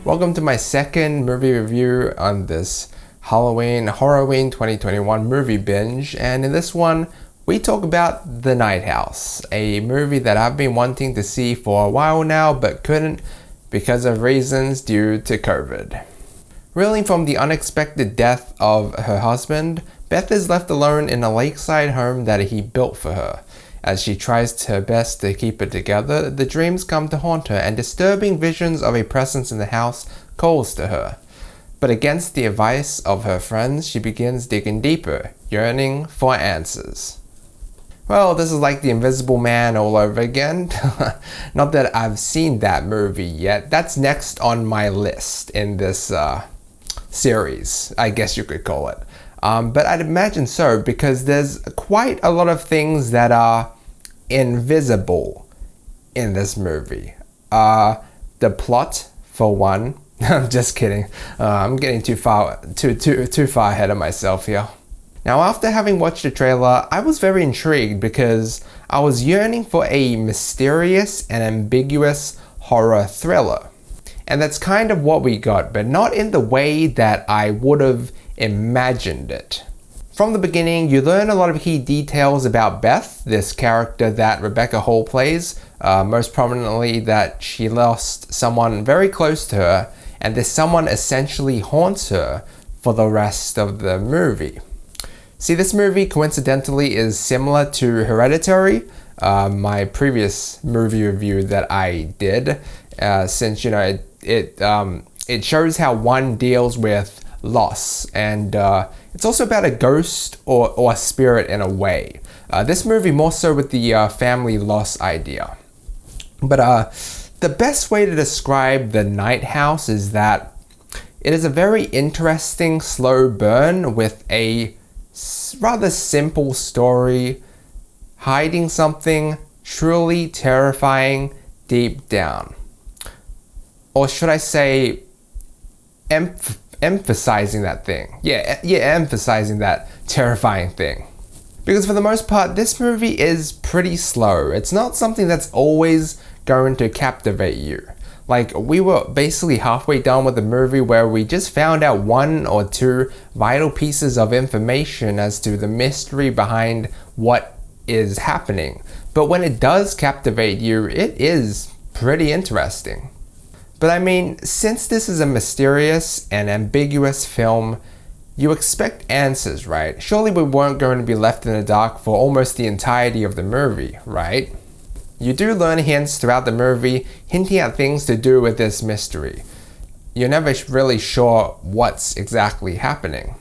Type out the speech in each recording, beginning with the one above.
Welcome to my second movie review on this Horrorween 2021 movie binge, and in this one we talk about The Night House, a movie that I've been wanting to see for a while now but couldn't because of reasons due to COVID. Reeling from the unexpected death of her husband, Beth is left alone in a lakeside home that he built for her. As she tries her best to keep it together, the dreams come to haunt her and disturbing visions of a presence in the house calls to her. But against the advice of her friends, she begins digging deeper, yearning for answers. Well, this is like The Invisible Man all over again. Not that I've seen that movie yet. That's next on my list in this series, I guess you could call it. But I'd imagine so, because there's quite a lot of things that are invisible in this movie. The plot, for one. I'm just kidding. I'm getting too far ahead of myself here. Now, after having watched the trailer, I was very intrigued because I was yearning for a mysterious and ambiguous horror thriller. And that's kind of what we got, but not in the way that I would have imagined it. From the beginning, you learn a lot of key details about Beth, this character that Rebecca Hall plays, most prominently that she lost someone very close to her, and this someone essentially haunts her for the rest of the movie. See, this movie coincidentally is similar to Hereditary, my previous movie review that I did, since it shows how one deals with loss, and it's also about a ghost or a spirit in a way. This movie more so with the family loss idea. But the best way to describe The Night House is that it is a very interesting slow burn with a rather simple story hiding something truly terrifying deep down. Or should I say emphasizing that thing. Emphasizing that terrifying thing. Because for the most part, this movie is pretty slow. It's not something that's always going to captivate you. Like, we were basically halfway done with the movie where we just found out one or two vital pieces of information as to the mystery behind what is happening. But when it does captivate you, it is pretty interesting. But I mean, since this is a mysterious and ambiguous film, you expect answers, right? Surely we weren't going to be left in the dark for almost the entirety of the movie, right? You do learn hints throughout the movie, hinting at things to do with this mystery. You're never really sure what's exactly happening.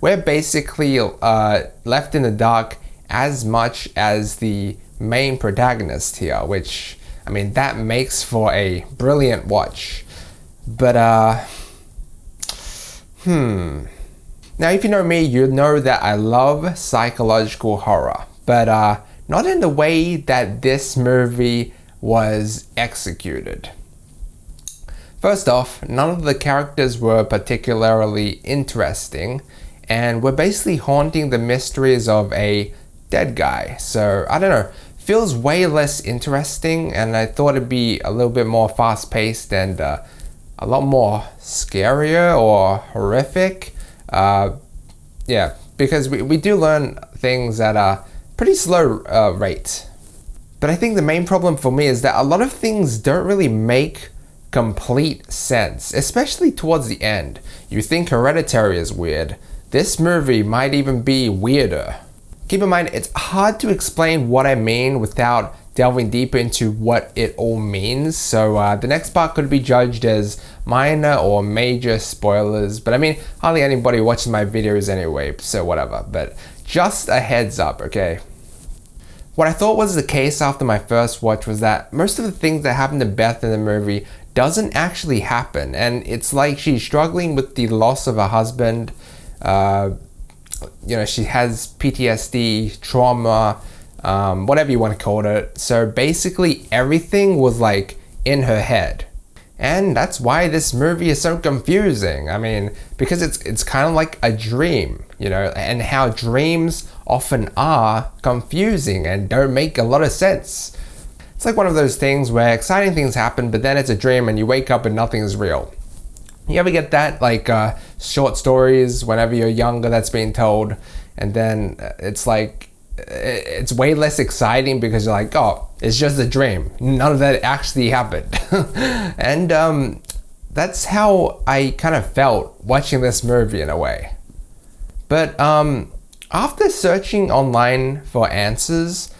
We're basically left in the dark as much as the main protagonist here, which, I mean, that makes for a brilliant watch. But, Now, if you know me, you know that I love psychological horror, but not in the way that this movie was executed. First off, none of the characters were particularly interesting, and we're basically haunting the mysteries of a dead guy. So, I don't know. Feels way less interesting, and I thought it'd be a little bit more fast-paced and a lot more scarier or horrific. Because we do learn things at a pretty slow rate. But I think the main problem for me is that a lot of things don't really make complete sense, especially towards the end. You think Hereditary is weird. This movie might even be weirder. Keep in mind, it's hard to explain what I mean without delving deeper into what it all means, so the next part could be judged as minor or major spoilers, but I mean, hardly anybody watches my videos anyway, so whatever, but just a heads up, okay? What I thought was the case after my first watch was that most of the things that happen to Beth in the movie doesn't actually happen, and it's like she's struggling with the loss of her husband. She has PTSD, trauma, whatever you want to call it. So basically everything was like in her head. And that's why this movie is so confusing. I mean, because it's kind of like a dream, and how dreams often are confusing and don't make a lot of sense. It's like one of those things where exciting things happen, but then it's a dream and you wake up and nothing is real. You ever get that? Like short stories whenever you're younger that's being told, and then it's like, it's way less exciting because you're like, oh, it's just a dream. None of that actually happened. And that's how I kind of felt watching this movie in a way. But after searching online for answers,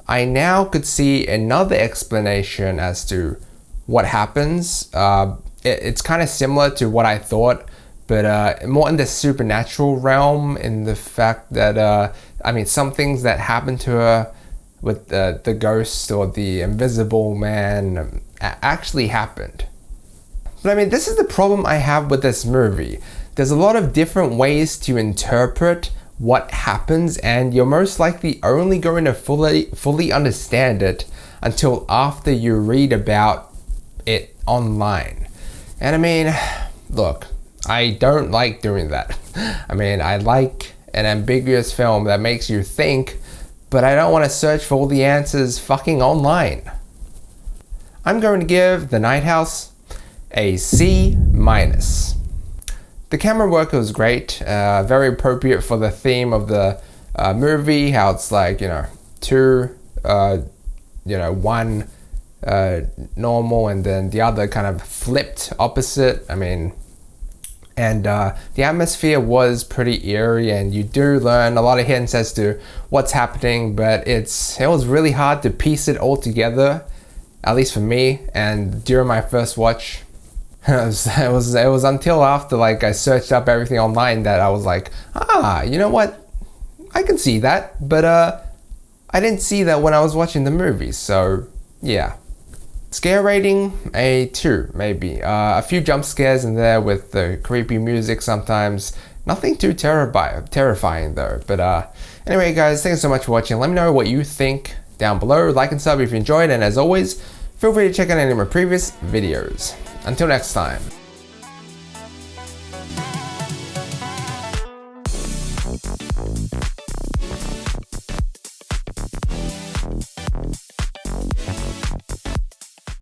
I now could see another explanation as to what happens. It's kind of similar to what I thought, but more in the supernatural realm, in the fact that, I mean, some things that happened to her with the ghost or the invisible man actually happened. But I mean, this is the problem I have with this movie. There's a lot of different ways to interpret what happens, and you're most likely only going to fully understand it until after you read about it online. And I mean, look, I don't like doing that. I mean, I like an ambiguous film that makes you think, but I don't want to search for all the answers fucking online. I'm going to give The Night House a C-. The camera work was great, very appropriate for the theme of the movie, how it's like, you know, one normal and then the other kind of flipped opposite. I mean, and the atmosphere was pretty eerie, and you do learn a lot of hints as to what's happening, but it was really hard to piece it all together, at least for me. And during my first watch, it was until after like I searched up everything online that I was like, you know what, I can see that, but I didn't see that when I was watching the movie. So yeah, scare rating a 2 maybe. A few jump scares in there with the creepy music sometimes. Nothing too terrifying though. But anyway guys, thanks so much for watching. Let me know what you think down below. Like and sub if you enjoyed, and as always, feel free to check out any of my previous videos. Until next time.